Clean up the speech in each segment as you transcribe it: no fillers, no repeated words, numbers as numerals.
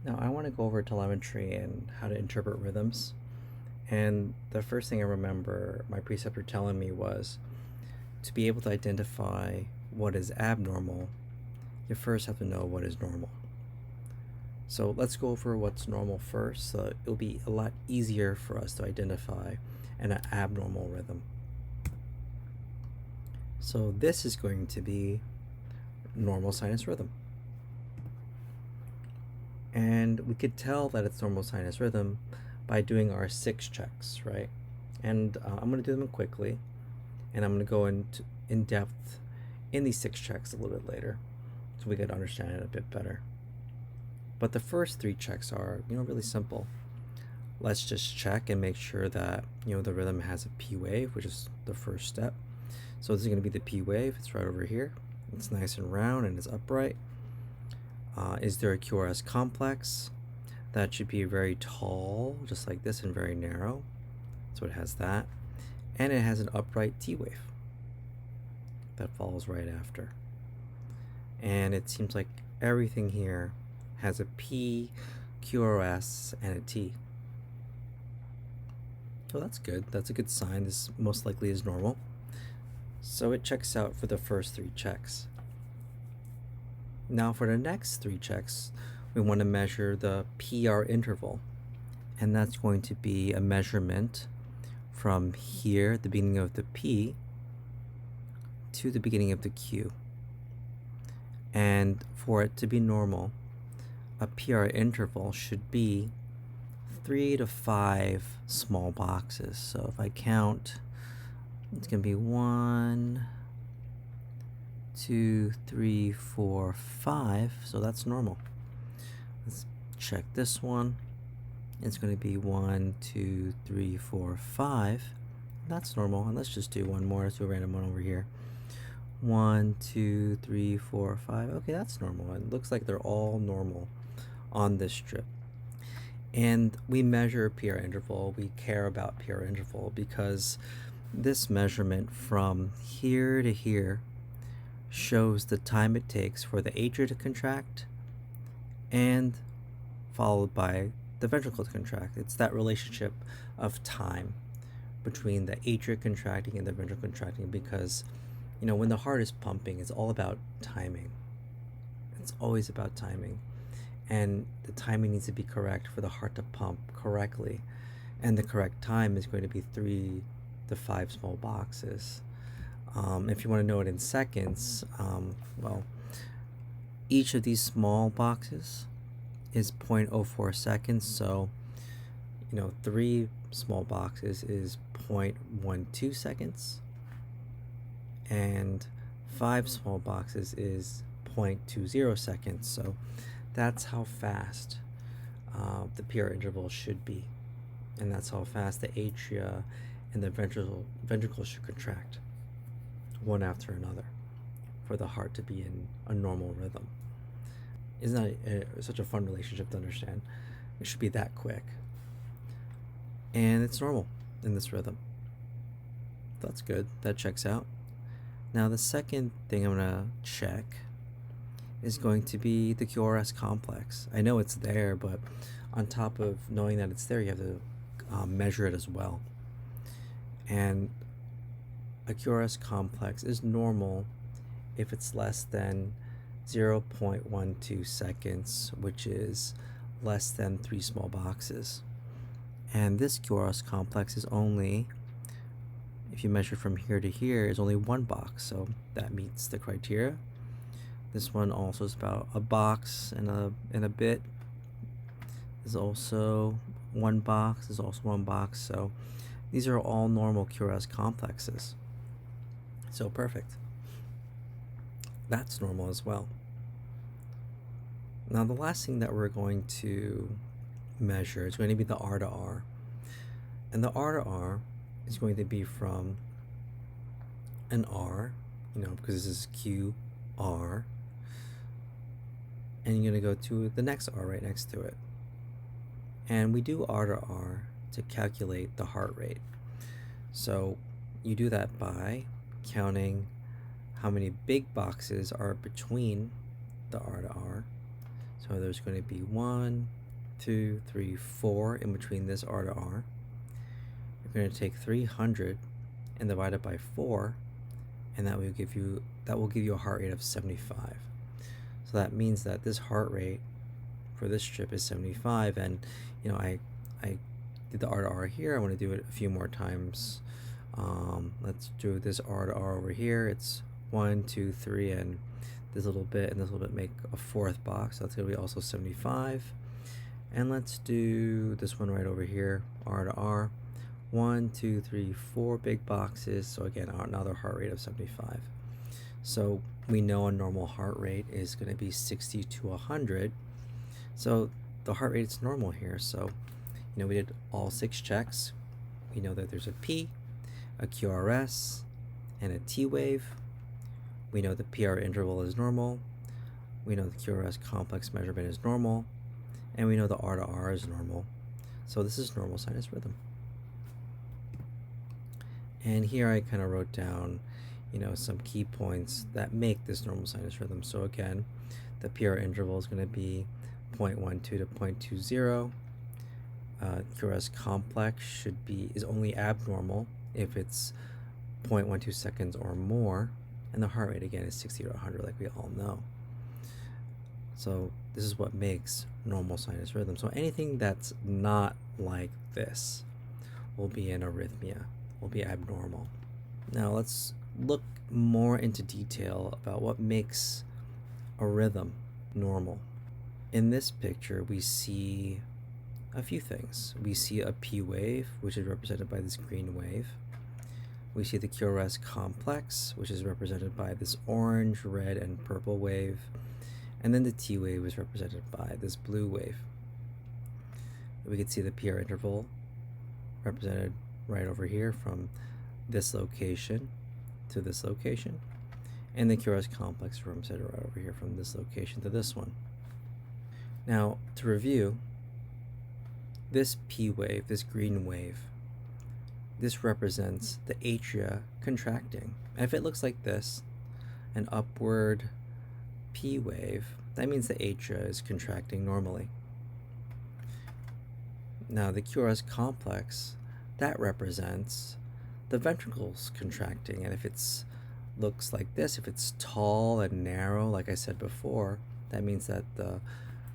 Now I want to go over telemetry and how to interpret rhythms. And the first thing I remember my preceptor telling me was to be able to identify what is abnormal, you first have to know what is normal. So let's go over what's normal first, so it'll be a lot easier for us to identify an abnormal rhythm. So this is going to be normal sinus rhythm. And we could tell that it's normal sinus rhythm by doing our 6 checks, right? And I'm going to do them quickly, and I'm going to go in depth in these 6 checks a little bit later, so we could understand it a bit better. But the first 3 checks are, really simple. Let's just check and make sure that, the rhythm has a P wave, which is the first step. So this is going to be the P wave. It's right over here. It's nice and round and it's upright. Is there a QRS complex? That should be very tall, just like this, and very narrow. So it has that. And it has an upright T wave that follows right after. And it seems like everything here has a P, QRS, and a T. So that's good. That's a good sign. This most likely is normal. So it checks out for the first 3 checks. Now for the next 3 checks, we want to measure the PR interval. And that's going to be a measurement from here, the beginning of the P, to the beginning of the Q. And for it to be normal, a PR interval should be 3 to 5 small boxes. So if I count, it's going to be 1, 2, 3, 4, 5. So that's normal. Let's check this one. It's going to be 1, 2, 3, 4, 5. That's normal. And let's just do one more. Let's do a random one over here. 1, 2, 3, 4, 5. Okay, that's normal. It looks like they're all normal on this strip. And we measure PR interval. We care about PR interval because this measurement from here to here shows the time it takes for the atria to contract and followed by the ventricle to contract. It's that relationship of time between the atria contracting and the ventricle contracting because, when the heart is pumping, it's all about timing. It's always about timing. And the timing needs to be correct for the heart to pump correctly. And the correct time is going to be 3 to 5 small boxes. If you want to know it in seconds, each of these small boxes is 0.04 seconds. So, 3 small boxes is 0.12 seconds. And 5 small boxes is 0.20 seconds. So that's how fast the PR interval should be. And that's how fast the atria and the ventricle should contract, one after another, for the heart to be in a normal rhythm. Isn't that such a fun relationship to understand? It should be that quick. And it's normal in this rhythm. That's good. That checks out. Now the second thing I'm going to check is going to be the QRS complex. I know it's there, but on top of knowing that it's there, you have to measure it as well. And a QRS complex is normal if it's less than 0.12 seconds, which is less than 3 small boxes. And this QRS complex is only, if you measure from here to here, is only 1 box, so that meets the criteria. This one also is about a box and a bit. Is also 1 box. Is also 1 box. So these are all normal QRS complexes. So perfect. That's normal as well. Now the last thing that we're going to measure is going to be the R to R. And the R to R is going to be from an R, because this is QR. And you're going to go to the next R right next to it. And we do R to R to calculate the heart rate. So you do that by counting how many big boxes are between the R to R So there's going to be 1, 2, 3, 4 in between this R to R. You're going to take 300 and divide it by 4, and that will give you a heart rate of 75. So that means that this heart rate for this strip is 75, and I did the R to R here. I want to do it a few more times. Let's do this R to R over here. It's 1, 2, 3, and this little bit and this little bit make a fourth box. So that's going to be also 75. And let's do this one right over here, R to R. 1, 2, 3, 4 big boxes. So again, another heart rate of 75. So we know a normal heart rate is going to be 60 to 100. So the heart rate is normal here. So we did all 6 checks. We know that there's a P, a QRS, and a T wave. We know the PR interval is normal. We know the QRS complex measurement is normal. And we know the R to R is normal. So this is normal sinus rhythm. And here I kind of wrote down, some key points that make this normal sinus rhythm. So again, the PR interval is going to be 0.12 to 0.20. QRS complex is only abnormal if it's 0.12 seconds or more, and the heart rate again is 60 to 100, like we all know. So this is what makes normal sinus rhythm. So anything that's not like this will be an arrhythmia, will be abnormal. Now let's look more into detail about what makes a rhythm normal. In this picture, we see a few things. We see a P wave, which is represented by this green wave. We see the QRS complex, which is represented by this orange, red, and purple wave. And then the T wave is represented by this blue wave. We can see the PR interval represented right over here from this location to this location. And the QRS complex represented right over here from this location to this one. Now, to review, this P wave, this green wave, this represents the atria contracting. And if it looks like this, an upward P wave, that means the atria is contracting normally. Now the QRS complex, that represents the ventricles contracting. And if it's looks like this, if it's tall and narrow, like I said before, that means that the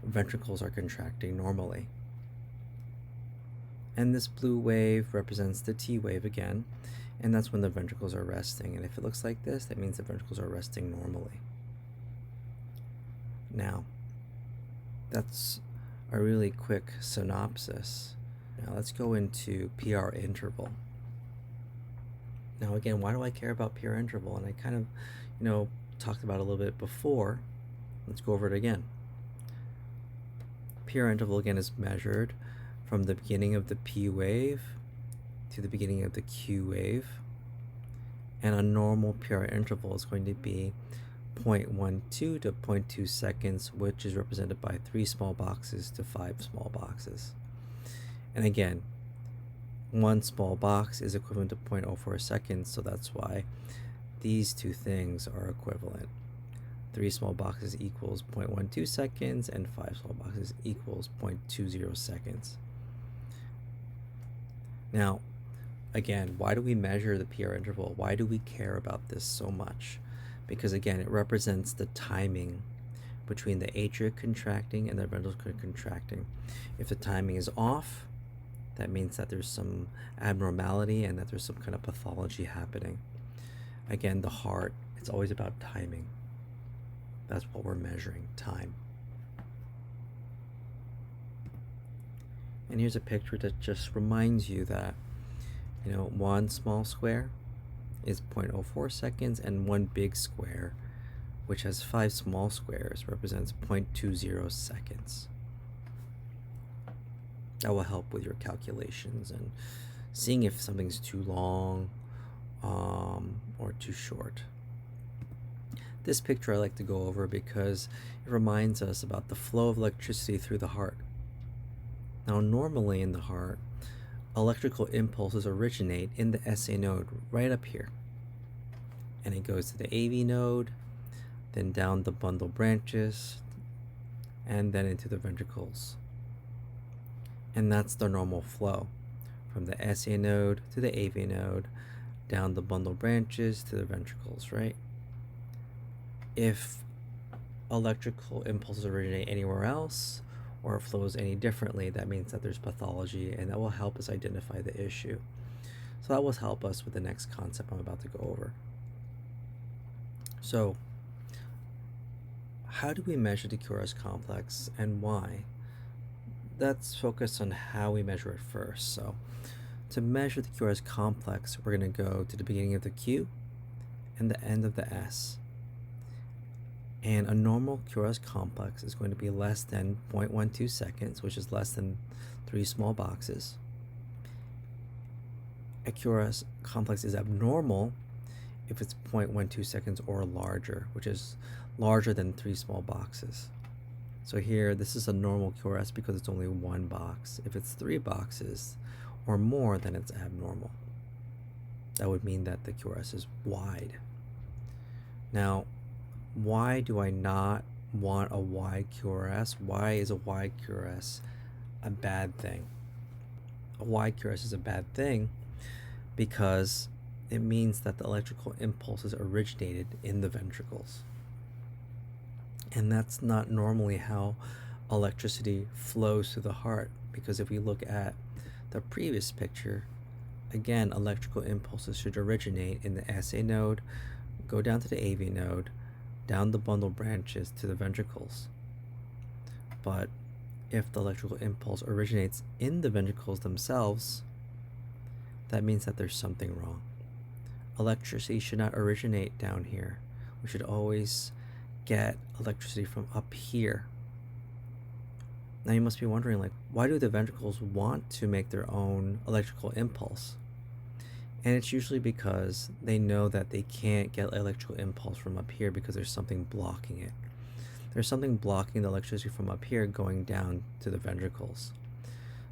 ventricles are contracting normally. And this blue wave represents the T wave again, and that's when the ventricles are resting. And if it looks like this, that means the ventricles are resting normally. Now, that's a really quick synopsis. Now let's go into PR interval. Now again, why do I care about PR interval? And I kind of, talked about it a little bit before. Let's go over it again. PR interval again is measured from the beginning of the P wave to the beginning of the Q wave. And a normal PR interval is going to be 0.12 to 0.2 seconds, which is represented by 3 small boxes to 5 small boxes. And again, 1 small box is equivalent to 0.04 seconds, so that's why these two things are equivalent. 3 small boxes equals 0.12 seconds, and 5 small boxes equals 0.20 seconds. Now, again, why do we measure the PR interval? Why do we care about this so much? Because again, it represents the timing between the atria contracting and the ventricles contracting. If the timing is off, that means that there's some abnormality and that there's some kind of pathology happening. Again, the heart, it's always about timing. That's what we're measuring, time. And here's a picture that just reminds you that, 1 small square is 0.04 seconds, and 1 big square, which has 5 small squares, represents 0.20 seconds. That will help with your calculations and seeing if something's too long or too short. This picture I like to go over because it reminds us about the flow of electricity through the heart. Now, normally in the heart, electrical impulses originate in the SA node right up here. And it goes to the AV node, then down the bundle branches, and then into the ventricles. And that's the normal flow from the SA node to the AV node, down the bundle branches to the ventricles, right? If electrical impulses originate anywhere else or it flows any differently, that means that there's pathology, and that will help us identify the issue. So that will help us with the next concept I'm about to go over. So how do we measure the QRS complex and why? Let's focus on how we measure it first. So to measure the QRS complex, we're going to go to the beginning of the Q and the end of the S. And a normal QRS complex is going to be less than 0.12 seconds, which is less than 3 small boxes. A QRS complex is abnormal if it's 0.12 seconds or larger, which is larger than 3 small boxes. So here, this is a normal QRS because it's only 1 box. If it's 3 boxes or more, then it's abnormal. That would mean that the QRS is wide. Now, why do I not want a wide QRS? Why is a wide QRS a bad thing? A wide QRS is a bad thing because it means that the electrical impulses originated in the ventricles. And that's not normally how electricity flows through the heart, because if we look at the previous picture, again, electrical impulses should originate in the SA node, go down to the AV node, down the bundle branches to the ventricles. But if the electrical impulse originates in the ventricles themselves, that means that there's something wrong. Electricity should not originate down here. We should always get electricity from up here. Now you must be wondering, like, why do the ventricles want to make their own electrical impulse? And it's usually because they know that they can't get electrical impulse from up here because there's something blocking it. There's something blocking the electricity from up here going down to the ventricles.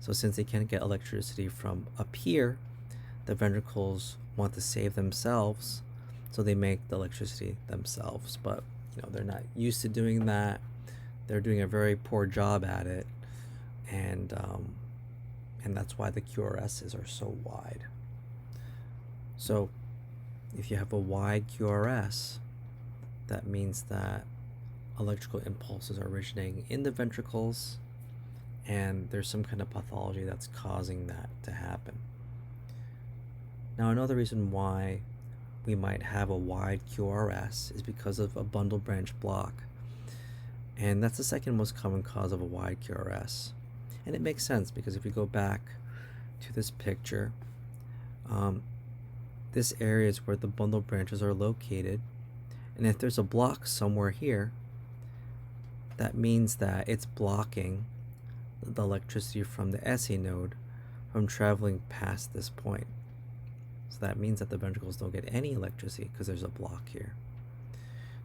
So since they can't get electricity from up here, the ventricles want to save themselves, so they make the electricity themselves. But they're not used to doing that. They're doing a very poor job at it, and that's why the QRSs are so wide. So if you have a wide QRS, that means that electrical impulses are originating in the ventricles, and there's some kind of pathology that's causing that to happen. Now, another reason why we might have a wide QRS is because of a bundle branch block. And that's the second most common cause of a wide QRS. And it makes sense because if you go back to this picture, this area is where the bundle branches are located. And if there's a block somewhere here, that means that it's blocking the electricity from the SA node from traveling past this point. So that means that the ventricles don't get any electricity because there's a block here.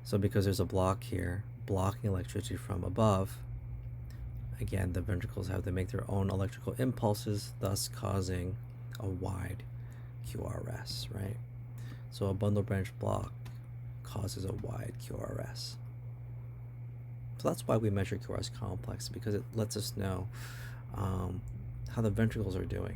So because there's a block here blocking electricity from above, again, the ventricles have to make their own electrical impulses, thus causing a wide QRS, right? So a bundle branch block causes a wide QRS. So that's why we measure QRS complex, because it lets us know how the ventricles are doing.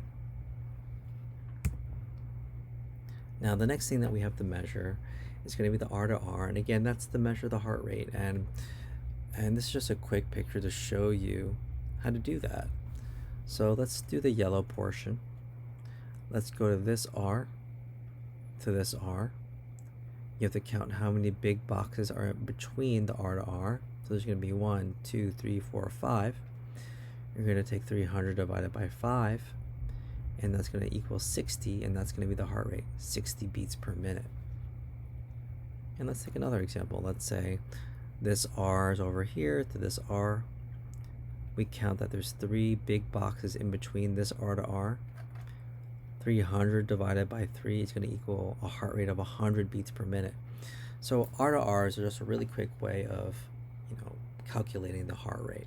Now, the next thing that we have to measure is going to be the R to R, and again, that's to measure the heart rate. And this is just a quick picture to show you how to do that. So let's do the yellow portion. Let's go to this R to this R. You have to count how many big boxes are between the R to R. So there's going to be 1, 2, 3, 4, 5. You're going to take 300 divided by 5, and that's going to equal 60, and that's going to be the heart rate, 60 beats per minute. And let's take another example. Let's say this R is over here to this R. We count that there's 3 big boxes in between this R to R. 300 divided by 3 is going to equal a heart rate of 100 beats per minute. So R to R is just a really quick way of calculating the heart rate.